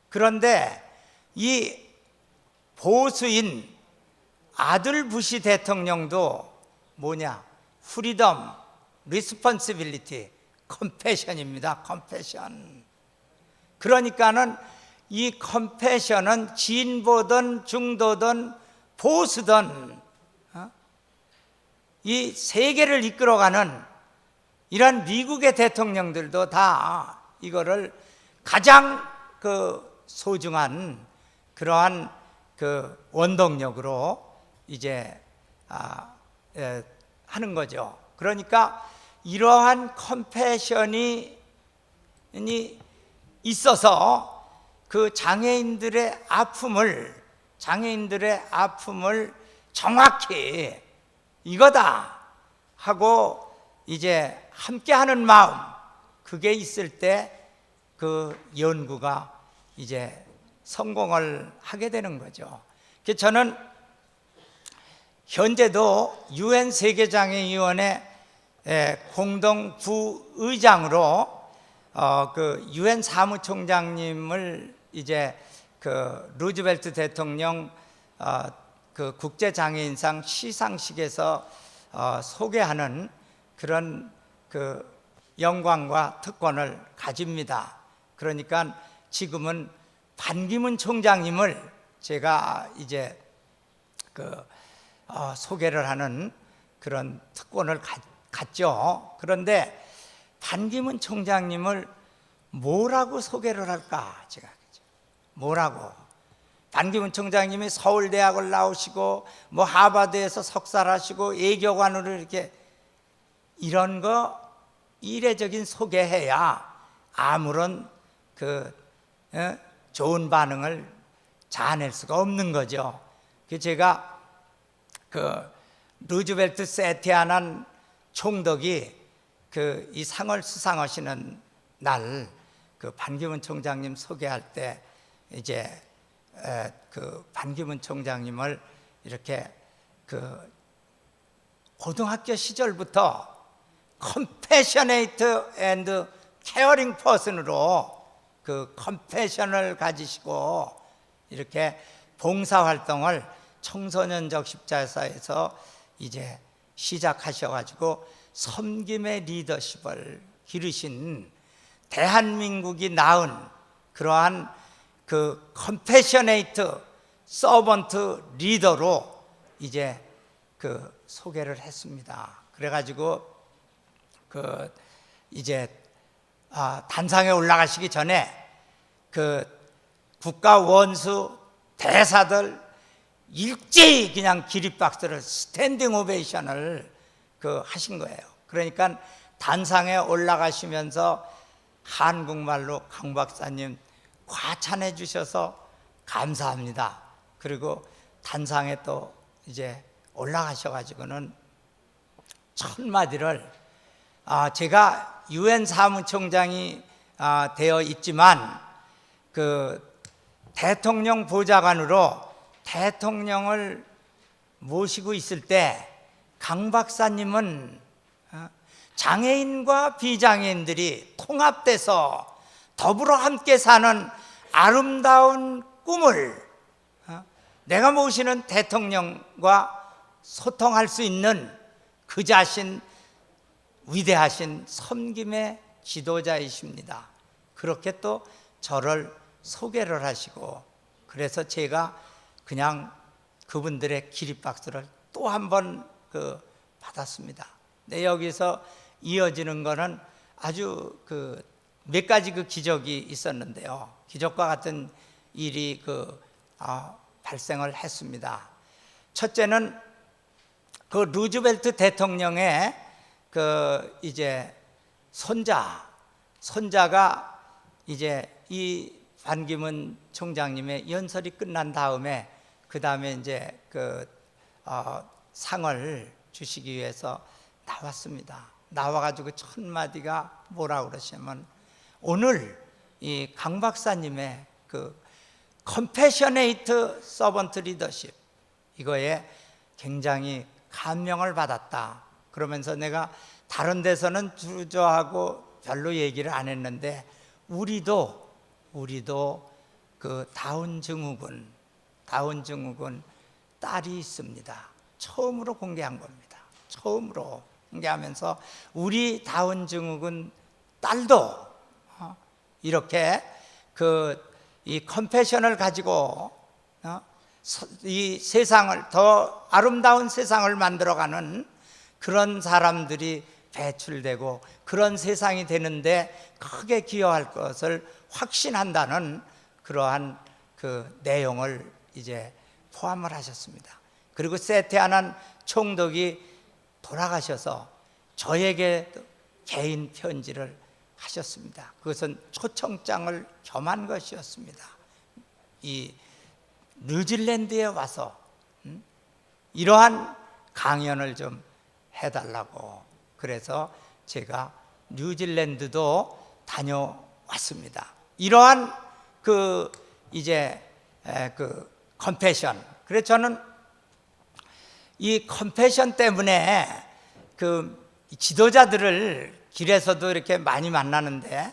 그런데 이 보수인 아들 부시 대통령도 뭐냐? 프리덤, 리스폰시빌리티, 컴패션입니다. 컴패션. 그러니까는 이 컴패션은 진보든 중도든 보수든 이 세계를 이끌어가는 이런 미국의 대통령들도 다 이거를 가장 소중한 그러한 원동력으로 이제 하는 거죠. 그러니까 이러한 컴패션이 있어서 그 장애인들의 아픔을 정확히 이거다 하고 이제 함께하는 마음, 그게 있을 때 그 연구가 이제 성공을 하게 되는 거죠. 그래서 저는 현재도 UN 세계장애위원회 공동 부의장으로 그 UN 사무총장님을 이제 그 루즈벨트 대통령 그 국제장애인상 시상식에서 소개하는 그런 그 영광과 특권을 가집니다. 그러니까 지금은 반기문 총장님을 제가 이제 소개를 하는 그런 특권을 갖죠. 그런데 반기문 총장님을 뭐라고 소개를 할까? 제가 뭐라고? 반기문 총장님이 서울대학을 나오시고 뭐 하버드에서 석사를 하시고 외교관으로 이렇게 이런 거 이례적인 소개해야 아무런 좋은 반응을 자아낼 수가 없는 거죠. 그래서 제가 루즈벨트 세티아난 총독이 이 상을 수상하시는 날 반기문 총장님 소개할 때 이제 반기문 총장님을 이렇게 고등학교 시절부터 compassionate and caring person으로 컴패션을 가지시고 이렇게 봉사활동을 청소년적 십자사에서 이제 시작하셔가지고 섬김의 리더십을 기르신 대한민국이 낳은 그러한 컴패셔네이트 서번트 리더로 이제 소개를 했습니다. 그래가지고 이제 단상에 올라가시기 전에 국가 원수 대사들 일제히 그냥 기립박수를 스탠딩 오베이션을 하신 거예요. 그러니까 단상에 올라가시면서 한국말로 강 박사님 과찬해 주셔서 감사합니다. 그리고 단상에 또 이제 올라가셔가지고는 첫마디를 제가 UN 사무총장이 되어 있지만 대통령 보좌관으로 대통령을 모시고 있을 때 강 박사님은 장애인과 비장애인들이 통합돼서 더불어 함께 사는 아름다운 꿈을 내가 모시는 대통령과 소통할 수 있는 그 자신 위대하신 섬김의 지도자이십니다. 그렇게 또 저를 소개를 하시고 그래서 제가 그냥 그분들의 기립박수를 또 한 번 받았습니다. 근데 여기서 이어지는 거는 아주 몇 가지 기적이 있었는데요. 기적과 같은 일이 발생을 했습니다. 첫째는 루즈벨트 대통령의 이제 손자가 이제 이 반기문 총장님의 연설이 끝난 다음에 그 다음에 이제 상을 주시기 위해서 나왔습니다. 나와가지고 첫 마디가 뭐라고 그러시냐면 오늘 이 강 박사님의 compassionate servant leadership 이거에 굉장히 감명을 받았다. 그러면서 내가 다른 데서는 주저하고 별로 얘기를 안 했는데 우리도 그 다운 증후군 딸이 있습니다. 처음으로 공개한 겁니다. 처음으로 공개하면서 우리 다운 증후군 딸도 이렇게 이 컴패션을 가지고 이 세상을 더 아름다운 세상을 만들어가는 그런 사람들이 배출되고 그런 세상이 되는데 크게 기여할 것을 확신한다는 그러한 그 내용을 이제 포함을 하셨습니다. 그리고 세테아난 총독이 돌아가셔서 저에게 개인 편지를 하셨습니다. 그것은 초청장을 겸한 것이었습니다. 이 뉴질랜드에 와서 이러한 강연을 좀 해달라고, 그래서 제가 뉴질랜드도 다녀왔습니다. 이러한 컴패션. 그래서 저는 이 컴패션 때문에 지도자들을 길에서도 이렇게 많이 만나는데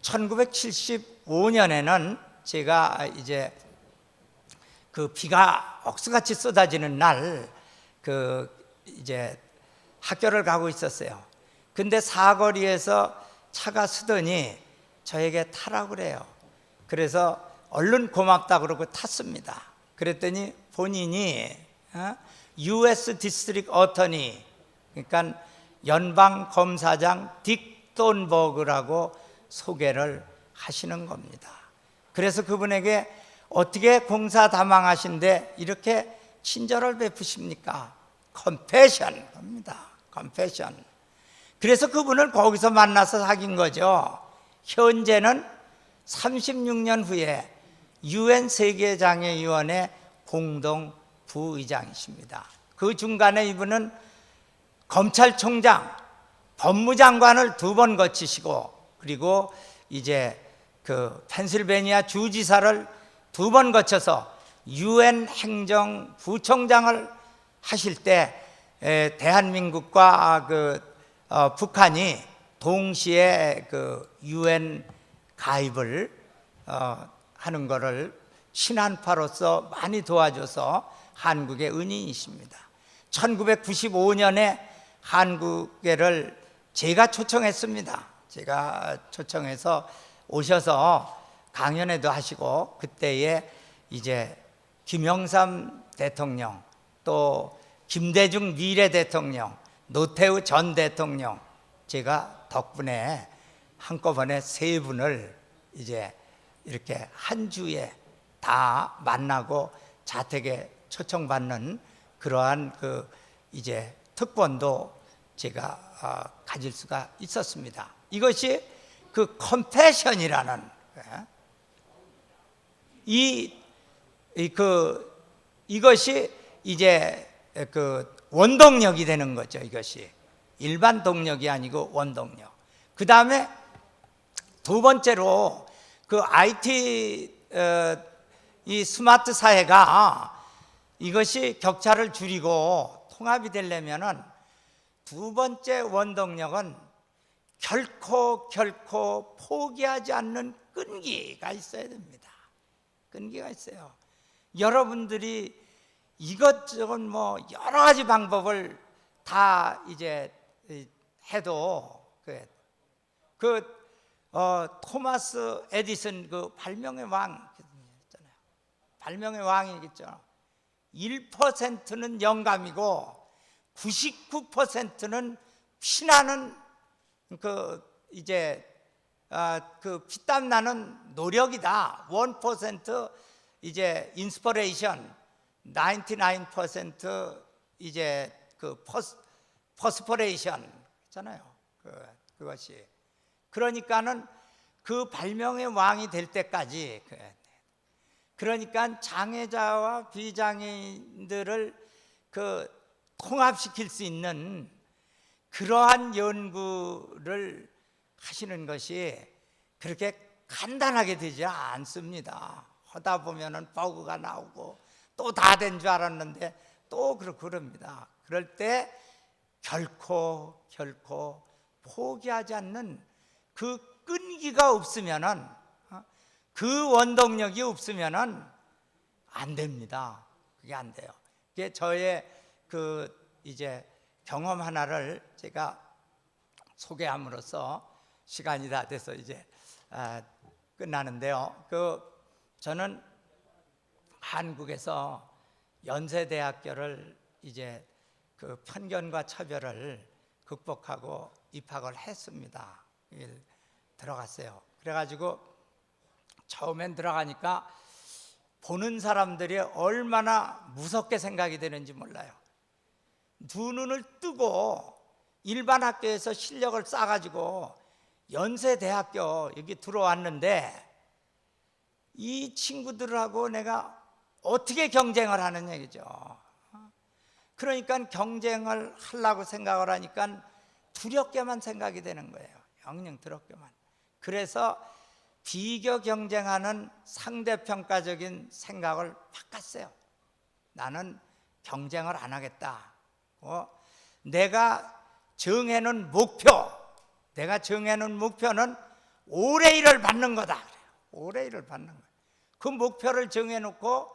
1975년에는 제가 이제 비가 억수같이 쏟아지는 날 이제 학교를 가고 있었어요. 근데 사거리에서 차가 서더니 저에게 타라고 그래요. 그래서 얼른 고맙다 그러고 탔습니다. 그랬더니 본인이 US 디스트릭 어터니, 그러니까 연방 검사장 딕 돈버그라고 소개를 하시는 겁니다. 그래서 그분에게 어떻게 공사다망하신데 이렇게 친절을 베푸십니까? 컴패션 겁니다. 컴패션. 그래서 그분을 거기서 만나서 사귄 거죠. 현재는 36년 후에 UN 세계장애위원회 공동 부의장이십니다. 그 중간에 이분은 검찰총장, 법무장관을 2번 거치시고, 그리고 이제 펜실베니아 주지사를 2번 거쳐서 UN 행정부총장을 하실 때 대한민국과 북한이 동시에 UN 가입을 하는 것을 신한파로서 많이 도와줘서 한국의 은인이십니다. 1995년에 한국에를 제가 초청했습니다. 제가 초청해서 오셔서 강연회도 하시고, 그때에 이제 김영삼 대통령, 또 김대중 미래 대통령, 노태우 전 대통령, 제가 덕분에 한꺼번에 3분을 이제 이렇게 한 주에 다 만나고 자택에 초청받는 그러한 이제 특권도 제가 가질 수가 있었습니다. 이것이 컴패션이라는 이것이 이제 원동력이 되는 거죠. 이것이 일반 동력이 아니고 원동력. 그 다음에 2번째로 IT 이 스마트 사회가 이것이 격차를 줄이고 통합이 되려면은 2번째 원동력은 결코 포기하지 않는 끈기가 있어야 됩니다. 끈기가 있어요. 여러분들이 이것저것 여러 가지 방법을 다 이제 해도 토마스 에디슨 발명의 왕 있잖아요. 발명의 왕이겠죠. 1%는 영감이고 99%는 피나는 피땀 나는 노력이다. 1% 이제 인스퍼레이션, 99% 이제 퍼스퍼레이션 있잖아요. 그것이 그러니까는 발명의 왕이 될 때까지 그러니까 장애자와 비장애인들을 통합시킬 수 있는 그러한 연구를 하시는 것이 그렇게 간단하게 되지 않습니다. 하다 보면은 버그가 나오고 또 다 된 줄 알았는데 또 그렇고 그럽니다. 그럴 때 결코 포기하지 않는 끈기가 없으면은 그 원동력이 없으면은 안 됩니다. 그게 안 돼요. 그게 저의 그 이제 경험 하나를 제가 소개함으로써 시간이 다 돼서 이제 끝나는데요. 저는 한국에서 연세대학교를 이제 그 편견과 차별을 극복하고 입학을 했습니다. 들어갔어요. 그래가지고 처음엔 들어가니까 보는 사람들이 얼마나 무섭게 생각이 되는지 몰라요. 두 눈을 뜨고 일반 학교에서 실력을 쌓아가지고 연세대학교 여기 들어왔는데 이 친구들하고 내가 어떻게 경쟁을 하는 얘기죠. 그러니까 경쟁을 하려고 생각을 하니까 두렵게만 생각이 되는 거예요. 영영 두렵게만. 그래서 비교 경쟁하는 상대평가적인 생각을 바꿨어요. 나는 경쟁을 안 하겠다. 내가 정해놓은 목표는 오래 일을 받는 거다. 오래 일을 받는 거예요. 그 목표를 정해놓고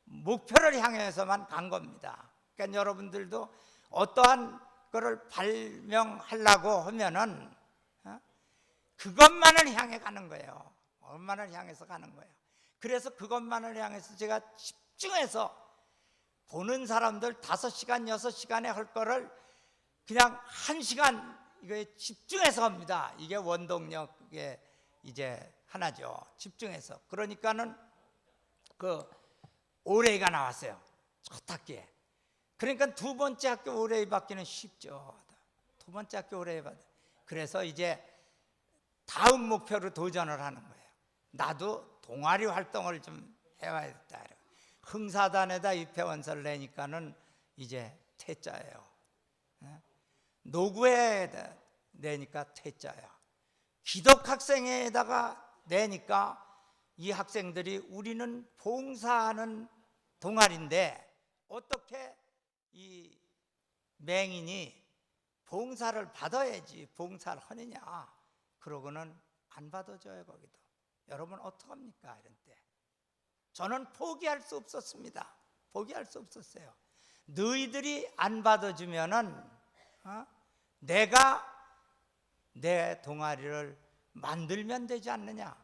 목표를 향해서만 간 겁니다. 그러니까 여러분들도 어떠한 거를 발명하려고 하면은 그것만을 향해 가는 거예요. 그것만을 향해서 가는 거예요. 그래서 그것만을 향해서 제가 집중해서 보는 사람들 5시간, 6시간에 할 거를 그냥 1시간 이거에 집중해서 합니다. 이게 원동력의 이제 하나죠. 집중해서. 그러니까는 그 올해가 나왔어요. 첫 학기에. 그러니까 두 번째 학교 올해 받기는 쉽죠. 두 번째 학교 올해 받아. 그래서 이제 다음 목표로 도전을 하는 거예요. 나도 동아리 활동을 좀 해야겠다. 흥사단에다 입회원서를 내니까는 이제 퇴짜예요. 노구에 내니까 퇴짜예요. 기독학생회에다가 내니까 이 학생들이 우리는 봉사하는 동아리인데 어떻게 이 맹인이 봉사를 받아야지 봉사를 하느냐. 그러고는 안 받아줘요. 거기도. 여러분 어떡합니까? 이런 때 저는 포기할 수 없었습니다. 포기할 수 없었어요. 너희들이 안 받아주면은 내가 내 동아리를 만들면 되지 않느냐.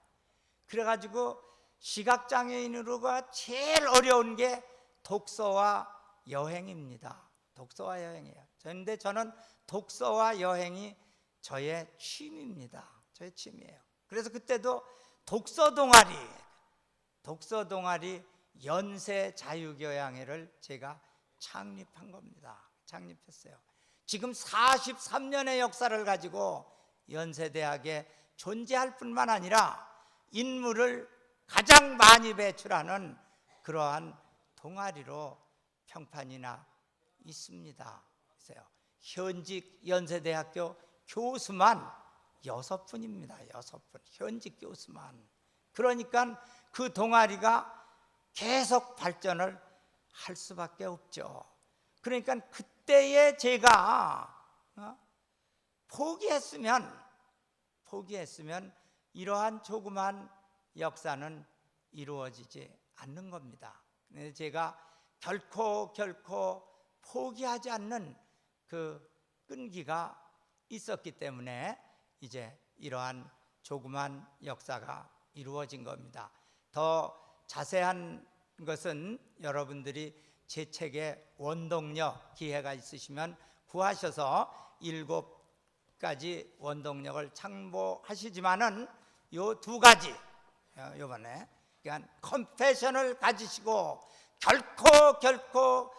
그래가지고 시각장애인으로가 제일 어려운 게 독서와 여행입니다. 독서와 여행이에요. 그런데 저는 독서와 여행이 저의 취미입니다. 저의 취미예요. 그래서 그때도 독서 동아리 연세자유교양회를 제가 창립한 겁니다. 창립했어요. 지금 43년의 역사를 가지고 연세대학에 존재할 뿐만 아니라 인물을 가장 많이 배출하는 그러한 동아리로 평판이나 있습니다. 현직 연세대학교 교수만 6분입니다. 6분. 현직 교수만. 그러니까 그 동아리가 계속 발전을 할 수밖에 없죠. 그러니까 그때에 제가 포기했으면 이러한 조그만 역사는 이루어지지 않는 겁니다. 제가 결코 포기하지 않는 그 끈기가 있었기 때문에 이제 이러한 조그만 역사가 이루어진 겁니다. 더 자세한 것은 여러분들이 제 책에 원동력 기회가 있으시면 구하셔서 7가지 원동력을 참고하시지만은 요 2가지 요번에 그러니까 컴패션을 가지시고 결코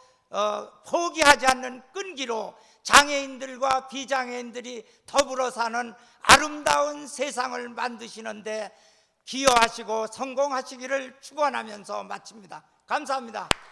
포기하지 않는 끈기로 장애인들과 비장애인들이 더불어 사는 아름다운 세상을 만드시는데 기여하시고 성공하시기를 축원하면서 마칩니다. 감사합니다.